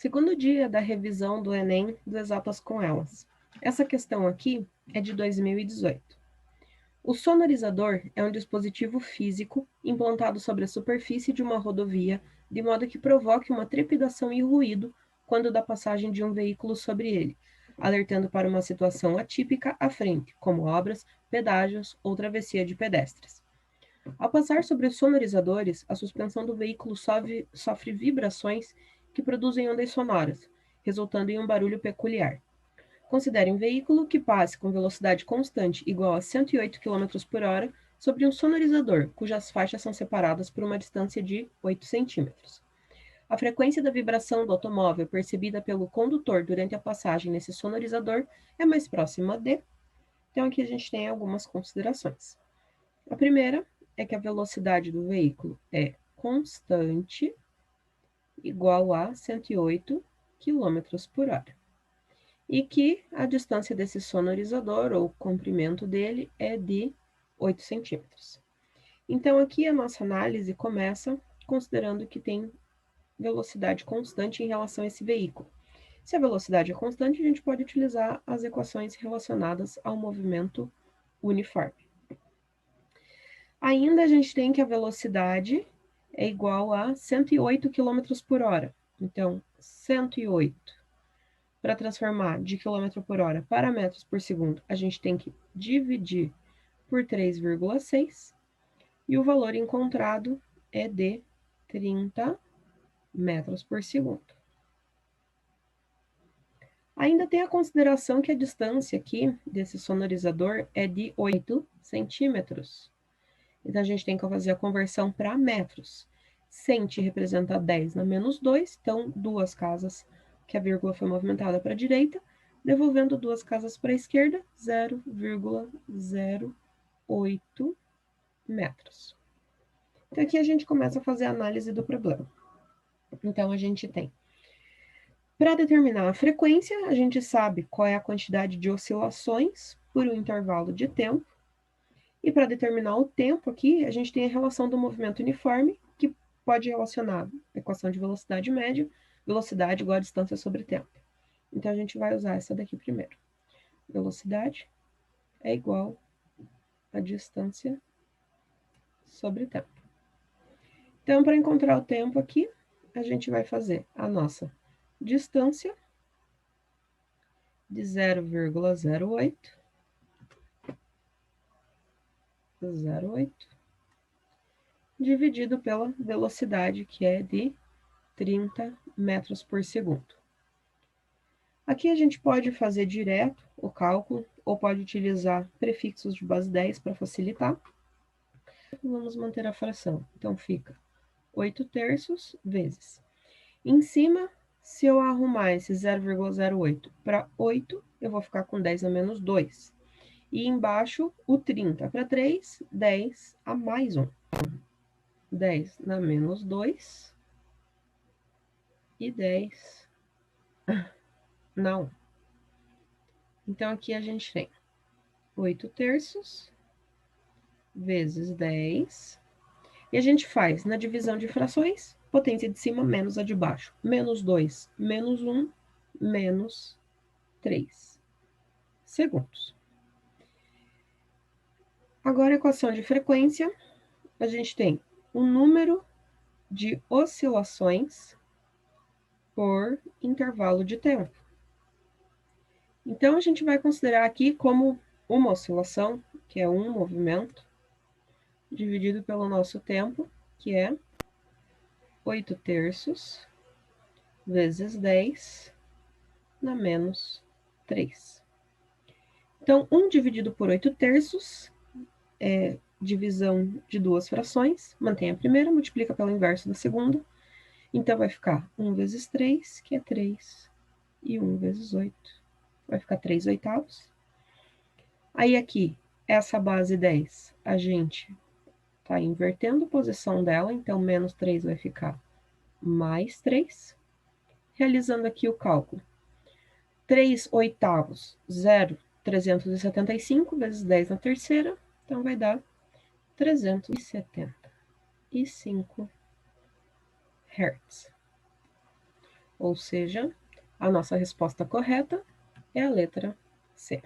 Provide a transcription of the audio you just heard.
Segundo dia da revisão do Enem do Exatas com Elas. Essa questão aqui é de 2018. O sonorizador é um dispositivo físico implantado sobre a superfície de uma rodovia, de modo que provoque uma trepidação e ruído quando da passagem de um veículo sobre ele, alertando para uma situação atípica à frente, como obras, pedágios ou travessia de pedestres. Ao passar sobre os sonorizadores, a suspensão do veículo sofre vibrações que produzem ondas sonoras, resultando em um barulho peculiar. Considere um veículo que passe com velocidade constante igual a 108 km por hora sobre um sonorizador, cujas faixas são separadas por uma distância de 8 centímetros. A frequência da vibração do automóvel percebida pelo condutor durante a passagem nesse sonorizador é mais próxima de... Então, aqui a gente tem algumas considerações. A primeira é que a velocidade do veículo é constante, igual a 108 km por hora. E que a distância desse sonorizador, ou comprimento dele, é de 8 centímetros. Então, aqui a nossa análise começa considerando que tem velocidade constante em relação a esse veículo. Se a velocidade é constante, a gente pode utilizar as equações relacionadas ao movimento uniforme. Ainda a gente tem que a velocidade é igual a 108 km por hora. Então, 108. Para transformar de km por hora para metros por segundo, a gente tem que dividir por 3,6 e o valor encontrado é de 30 metros por segundo. Ainda tem a consideração que a distância aqui desse sonorizador é de 8 centímetros. Então, a gente tem que fazer a conversão para metros. Cent representa 10 na menos 2, então, duas casas, que a vírgula foi movimentada para a direita, devolvendo duas casas para a esquerda, 0,08 metros. Então, aqui a gente começa a fazer a análise do problema. Então, a gente tem, para determinar a frequência, a gente sabe qual é a quantidade de oscilações por um intervalo de tempo. E para determinar o tempo aqui, a gente tem a relação do movimento uniforme, que pode relacionar a equação de velocidade média, velocidade igual a distância sobre tempo. Então, a gente vai usar essa daqui primeiro. Velocidade é igual a distância sobre tempo. Então, para encontrar o tempo aqui, a gente vai fazer a nossa distância de 0,08, dividido pela velocidade, que é de 30 metros por segundo. Aqui a gente pode fazer direto o cálculo, ou pode utilizar prefixos de base 10 para facilitar. Vamos manter a fração. Então, fica 8 terços vezes. Em cima, se eu arrumar esse 0,08 para 8, eu vou ficar com 10 a menos 2. E embaixo, o 30 para 3, 10 a mais 1. 10 na menos 2 e 10 na 1. Então, aqui a gente tem 8 terços vezes 10. E a gente faz, na divisão de frações, potência de cima menos a de baixo. Menos 2, menos 1, menos 3 segundos. Agora, a equação de frequência, a gente tem o número de oscilações por intervalo de tempo. Então, a gente vai considerar aqui como uma oscilação, que é um movimento, dividido pelo nosso tempo, que é 8 terços vezes 10 na menos 3. Então, 1 dividido por 8 terços é divisão de duas frações, mantém a primeira, multiplica pelo inverso da segunda, então vai ficar 1 vezes 3, que é 3, e 1 vezes 8, vai ficar 3 oitavos. Aí aqui, essa base 10, a gente está invertendo a posição dela, então menos 3 vai ficar mais 3. Realizando aqui o cálculo. 3 oitavos, 0,375 vezes 10 na terceira, então vai dar 375 Hz. Ou seja, a nossa resposta correta é a letra C.